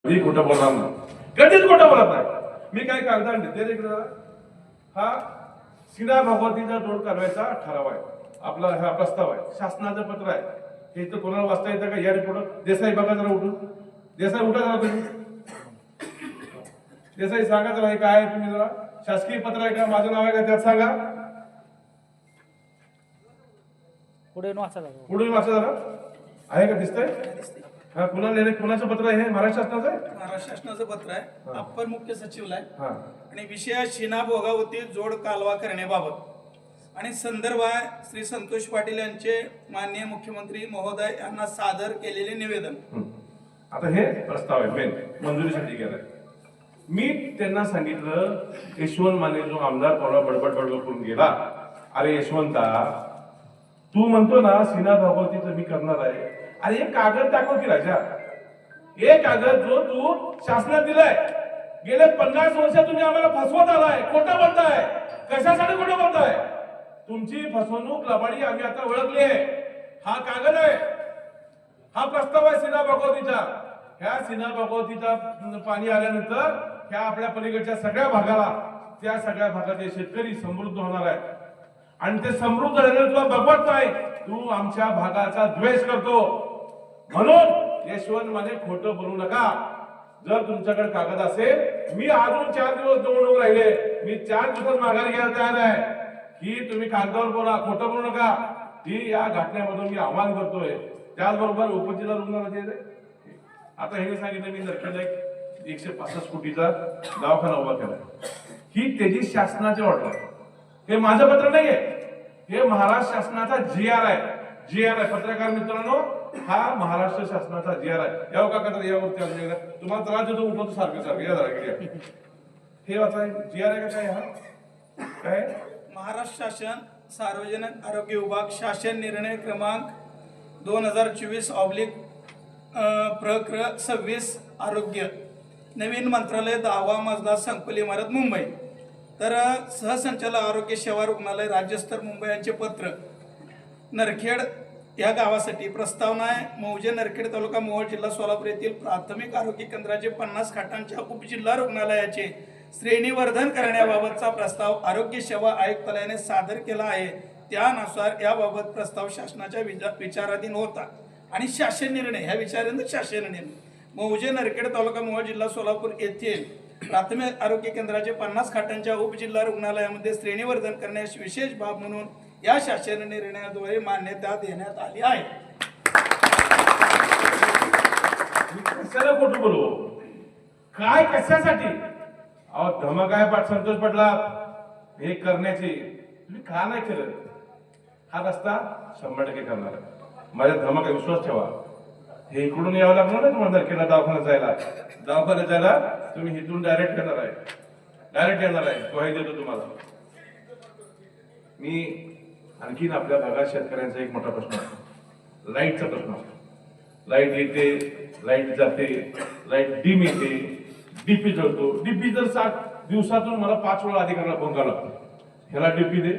मी खोटं बोलणार नाही, कधीच खोटं बोलत नाही. मी काय कागदान देते इकडे जरा. हा सीना भगवतीचा जोड करायचा ठराव आहे, आपला हा प्रस्ताव आहे, शासनाचं पत्र आहे. हे तर कोणाला वाचता येतं का? या रिपोर्ट देसाई बघा जरा उठून. देसाई उठा जरा तुम्ही. देसाई सांगा जरा हे काय आहे, तुम्ही जरा शासकीय पत्र आहे का, माझं नाव आहे का त्यात सांगा. पुढे वाचा जरा. आहे का? दिसतंय? हा कुणाला कुणाचं पत्र आहे? महाराष्ट्र शासनाचं आहे. महाराष्ट्र शासनाचं पत्र आहे, अप्पर मुख्य सचिवालय. हा आणि विषय शिना भोगावती जोड कालवा करण्याबाबत आणि संदर्भ आहे श्री संतोष पाटील यांचे माननीय मुख्यमंत्री महोदय यांना सादर केलेले निवेदन. आता हे प्रस्ताव आहे मेन मंजुरीसाठी गेलाय. मी त्यांना सांगितलं, यशवंत माने जो आमदार परवा बडबड करून गेला, अरे यशवंता, तू म्हणतो ना सीना भगवतीचं मी करणार आहे, अरे एक कागद दाखव की राजा. एक कागद जो तू शासनात दिलाय. गेले 50 वर्ष तुम्ही आम्हाला फसवत आलाय, खोटं बोलताय. कशासाठी खोटं बोलताय? तुमची फसवणूक लबाडी आम्ही आता ओळखली आहे. हा कागद आहे, हा प्रस्ताव आहे सीना भगवतीचा. ह्या सीना भगवतीचा पाणी आल्यानंतर ह्या आपल्या पलीकडच्या सगळ्या भागाला, त्या सगळ्या भागाचे शेतकरी समृद्ध होणार आहेत. आणि ते समृद्ध झालेलं तुला बघवत नाही, तू आमच्या भागाचा द्वेष करतो. म्हणून यशवंत माने खोटं बोलू नका. जर तुमच्याकडे कागद असेल, मी अजून 4 दिवस निवडणूक राहिले, मी 4 दिवसात माघार घ्यायला तयार आहे की तुम्ही कागदावर बोला, खोटं बोलू नका. ही या घटनेमधून मी आव्हान करतोय. त्याचबरोबर उपजिल्हा रुग्णालयाचे आता हे सांगितलं, मी नरखेडला 165 कोटीचा दवाखाना उभा केला. ही त्याची शासनाची ऑर्डर आहे, हे माझं पत्र नाहीये, हे महाराष्ट्र शासनाचा GR आहे. GR आहे पत्रकार मित्रांनो, हा महाराष्ट्र शासनाचा GR आहे. याव का तर यावरती तुम्हाला त्रास देतो, उठवतो सारखं सारखं. या जरा हे वाचा, GR आहे का काय? हा काय? महाराष्ट्र शासन सार्वजनिक आरोग्य विभाग शासन निर्णय क्रमांक 2024/26 आरोग्य नवीन मंत्रालय 10वा मजला संकुल इमारत मुंबई. तर सहसंचालक आरोग्य सेवा रुग्णालय राज्यस्तर मुंबई यांचे पत्र नरखेड या गावासाठी प्रस्तावना आहे. मौजे नरखेड तालुका मोहोळ जिल्हा सोलापूर येथील प्राथमिक आरोग्य केंद्राचे 50 खाटांच्या उपजिल्हा रुग्णालयाचे श्रेणीवर्धन करण्याबाबतचा प्रस्ताव आरोग्य सेवा आयुक्तालयाने सादर केला आहे. त्यानुसार याबाबत प्रस्ताव शासनाच्या विचाराधीन होता आणि शासन निर्णय ह्या विचाराधीन शासन निर्णय मौजे नरखेड तालुका मोहोळ जिल्हा सोलापूर येथील प्राथमिक आरोग्य केंद्राचे 50 खाटांच्या उपजिल्हा रुग्णालयामध्ये श्रेणीवर्धन करण्यास विशेष बाब म्हणून या शासन निर्णयाद्वारे मान्यता देण्यात आली आहे. कशाला खोटं बोलू? काय कशासाठी? अहो धमक आहे पाठ संतोष पडला हे करण्याची, तुम्ही का नाही केलं? हा रस्ता 100% करणार आहे. माझ्या धमक विश्वास ठेवा. हे इकडून यावं लागणार नाही तुम्हाला नरखेडला दवाखान्यात जायला तुम्ही इथून डायरेक्ट येणार आहे, डायरेक्ट येणार आहे. तो देतो तुम्हाला मी. आणखीन आपल्या भागात शेतकऱ्यांचा एक मोठा प्रश्न आहे, लाईटचा प्रश्न आहे. लाईट येते, लाईट जाते, लाईट डिम येते, डीपी जळतो. डीपी जर 7 दिवसातून मला 5 वेळा अधिकाऱ्याला फोन करावा लागतो, ह्याला डीपी दे.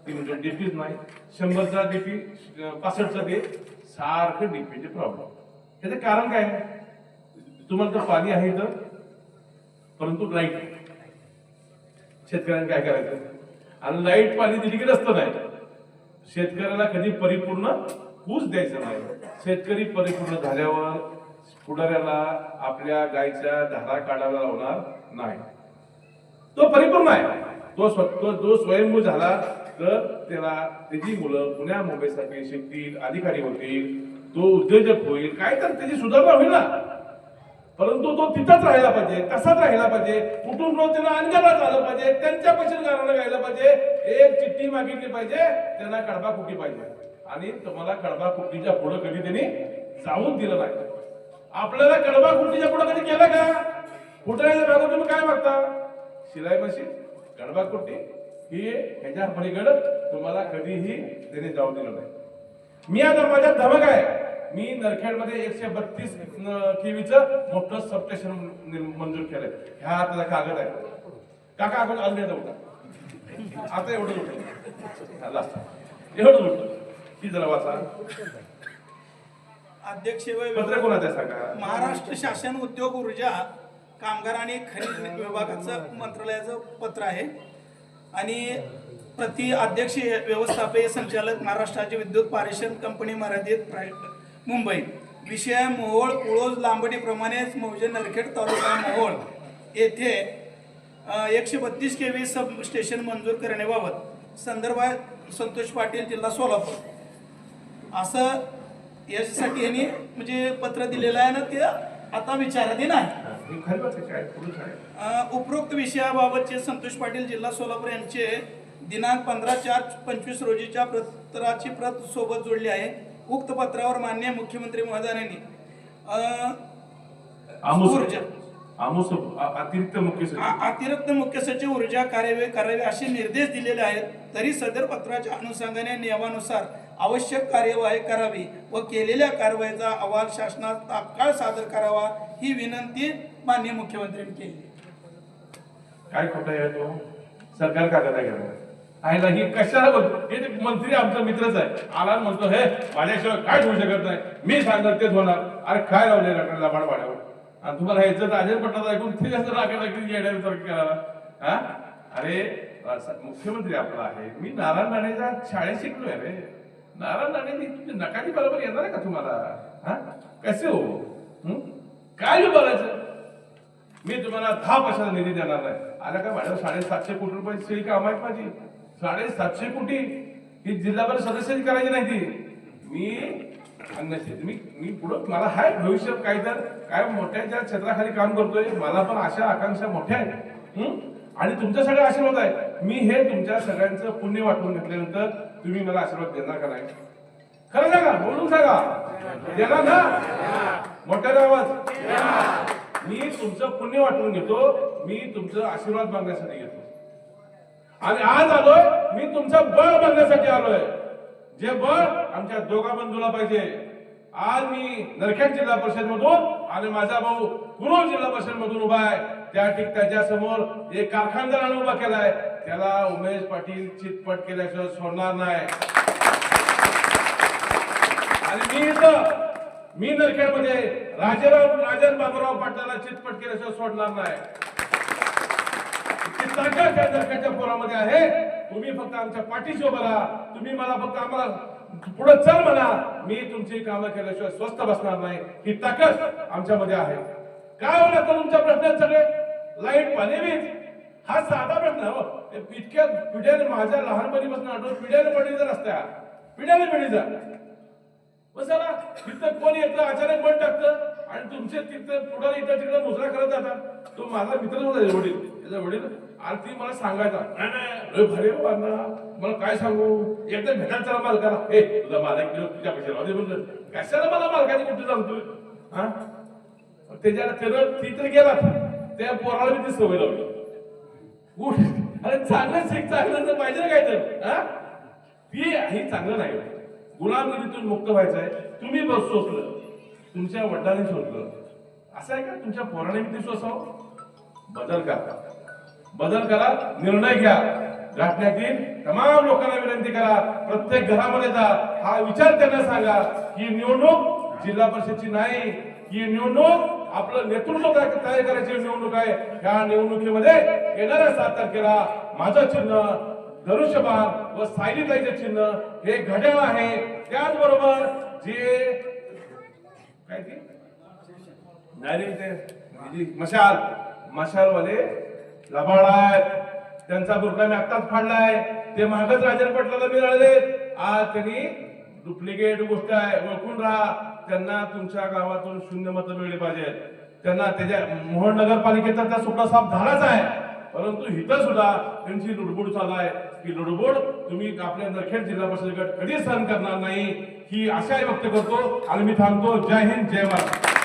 ती म्हणजे डीपीच नाही, 100चा डीपी 65चा दे, सारखं डीपीचे प्रॉब्लेम. त्याचं कारण काय? तुम्हाला तर पाणी आहे तर, परंतु लाईट शेतकऱ्यांनी काय करायचं? आणि लाईट पाणी दिली की रस्ता नाही. शेतकऱ्याला कधी परिपूर्ण ऊस द्यायचा नाही. शेतकरी परिपूर्ण झाल्यावर पुढाऱ्याला आपल्या गायच्या धारा काढायला लावणार नाही. तो परिपूर्ण आहे, तो स्वयंभू झाला तर त्याला त्याची मुलं पुण्या मुंबईसारखे शिकतील, अधिकारी होतील, तो उद्योजक होईल, काय तर त्याची सुधारणा होईल ना. परंतु तो तिथंच राहिला पाहिजे, तसाच राहिला पाहिजे. कुठून रोज त्यांना अंगाला आलं पाहिजे, त्यांच्या पैशाने गाणं गायला पाहिजे, एक चिठ्ठी मागितली पाहिजे, त्यांना कडबा कुटी पाहिजे. आणि तुम्हाला कडबा कुटीच्या पुढे कधी त्यांनी जाऊन दिलं नाही. आपल्याला कडबा कुटीच्या पुढे कधी केलं का? फुटायच्या भागात तुम्ही काय मागता? शिलाई मशीन, कडबा कुटी, ही ह्याच्या पलीकडे तुम्हाला कधीही त्याने जाऊन दिलं नाही. मी आता माझ्या धमक आहे, मी नरखेडमध्ये 132 केवीचं मोठं सबस्टेशन मंजूर केलंय. ह्या आता कागद आहे. काका आपण अजून होता आता एवढं उठलं, एवढं उठलं की जरा वाचा. अध्यक्ष पत्र कोणाचं आहे सांगा. महाराष्ट्र शासन उद्योग ऊर्जा कामगार आणि खनिज विभागाचं मंत्रालयाचं पत्र आहे आणि प्रति अध्यक्ष व्यवस्थापकीय संचालक महाराष्ट्र राज्य विद्युत पारेषण कंपनी मर्यादित मुंबई. विषय मोहोळ कुळोज लांबणीप्रमाणेच मौजे नरखेड तालुका मोहोळ येथे 132 kV सब स्टेशन मंजूर करण्याबाबत संदर्भात संतोष पाटील जिल्हा सोलापूर असं याच्यासाठी यांनी म्हणजे पत्र दिलेलं आहे ना, ते आता विचाराधीन आहे. उपरोक्त विषयाबाबतचे संतोष पाटील जिल्हा सोलापूर यांचे दिनांक 15/4/25 रोजीच्या पत्राची प्रत सोबत जोडली आहे. उक्त पत्रावर माननीय मुख्यमंत्री महोदयांनी अतिरिक्त मुख्य सचिव ऊर्जा करावे असे निर्देश दिलेले आहेत. तरी सदर पत्राच्या अनुषंगाने नियमानुसार आवश्यक कार्यवाही करावी व केलेल्या कारवाईचा अहवाल शासनात तात्काळ सादर करावा ही विनंती माननीय मुख्यमंत्र्यांनी केली. काय खोटं आहे तो? सरकार कागद आहे ही कशाला बोलतो? हे मंत्री आमचा मित्रच आहे, आला म्हणतो हे माझ्याशिवाय काय होऊ शकत नाही, मी सांगत तेच होणार. अरे काय लावले लबाड वाड्यावर आणि तुम्हाला ह्याचं राजेंद्र पटनाचं ऐकून ते जास्त राखेल येण्यासारखं करायला. हा अरे मुख्यमंत्री आपला आहे, मी नारायण राणेच्या शाळेत शिकलोय. रे नारायण राणे तुमची नकाची बरोबर येणार आहे का तुम्हाला? हा कसे हो काय बोलायचं? मी तुम्हाला 10% निधी देणार नाही. आला का मॅडम 750 कोटी रुपये काम आहेत माझी. 750 कोटी ही जिल्हा परिषद सदस्याची करायची नाही ती. मी पुढं मला हाय भविष्यात काय तर काय मोठ्या ज्या क्षेत्राखाली काम करतोय, मला पण आशा आकांक्षा मोठ्या आहेत आणि तुमच्या सगळ्या आशीर्वाद आहे. मी हे तुमच्या सगळ्यांचं पुण्य वाटून घेतल्यानंतर तुम्ही मला आशीर्वाद देणार का नाही? खरं सांगा, बोलून सांगा. देणार ना? मोठ्या आवाज. मी तुमचं पुण्य वाटून घेतो, मी तुमचं आशीर्वाद मागण्यासाठी घेतो आणि आज आलोय मी तुमचं बळ मागण्यासाठी आलोय. जे बळ आमच्या दोघा बंधूला पाहिजे. आज मी नरखेड जिल्हा परिषद मधून आणि माझा भाऊ कुरुल जिल्हा परिषद मधून उभा आहे. त्याच्या समोर एक कारखानदाराने उभा केलाय, त्याला उमेश पाटील चितपट केल्याशिवाय सोडणार नाही. आणि मी नरखेड मध्ये राजन बाबूराव पाटलाला चितपट केल्याशिवाय सोडणार नाही. नरखेडच्या पोरामध्ये आहे. तुम्ही फक्त आमच्या पाठीशी उभा राहा. तुम्ही मला फक्त आम्हाला पुढे चल म्हणा. मी तुमची कामं केल्याशिवाय स्वस्थ बसणार नाही. ही ताकद आमच्यामध्ये आहे. काय होणार तर तुमच्या प्रश्नात सगळे लाईट पाणी वीज हा साधा प्रश्न हो. इतक्या पिढ्याने माझ्या लहानपणीपासून आठवण पिढ्याने पडीचा रस्ता पिढ्याने पिढीचा बसाला तिथं कोण येतं अचानक बंद टाकतं आणि तुमचे तिथं पुढे इथं तिकडे मुजरा करत जातात. तो माझा मित्रच होता वडील. त्याचा वडील आरती मला सांगायचा भारी मला काय सांगू एकदा भेटायला चला मालकाला. हे तुझा मालक तुझ्या पैसे राहू दे म्हणलं. कशाला मला मालकाने कुठे सांगतोय? हा त्याच्याला ती तर गेला त्या पोराला मी ती सवय लावली. अरे चांगलं शिक चांगलं पाहिजे ना काय तर. हा ती हे चांगलं नाही. गुलामगिरीतून मुक्त व्हायचं आहे. तुम्ही बस सोचलं, तुमच्या वडिलांनी सोचलं असं आहे का तुमच्या पोराने मी ते सोसावं? बदल करा, निर्णय घ्या. घाटण्यातील तमाम लोकांना विनंती करा, प्रत्येक घरामध्ये जा. हा विचार त्यांना सांगा की निवडणूक जिल्हा परिषदची नाही, ही निवडणूक आपलं नेतृत्व तयार करायची निवडणूक आहे. या निवडणुकीमध्ये येणाऱ्या 7 तारखेला माझं चिन्ह धनुष्यबाण व सायलीताईचे चिन्ह हे घड्याळ आहे. त्याचबरोबर जे काय ते नाही ते मशालवाले लबाड आहेत, त्यांचा बुरका मी आत्ताच फाडलाय. ते मागच राजन पटलाला मिळाले. आज त्यांनी डुप्लिकेट गोष्ट आहे, ओळखून राहा. त्यांना तुमच्या गावातून 0 मतं मिळली पाहिजेत. त्यांना त्याच्या मोहोळ नगरपालिकेचा त्या सुद्धा साफ झालाच आहे, परंतु इथं सुद्धा त्यांची लुडबुड चालू आहे. की लुडबुड तुम्ही आपल्या नरखेड जिल्हा परिषद गट कधी सहन करणार नाही ही आशा व्यक्त करतो आणि मी थांबतो. जय हिंद, जय महाराष्ट्र.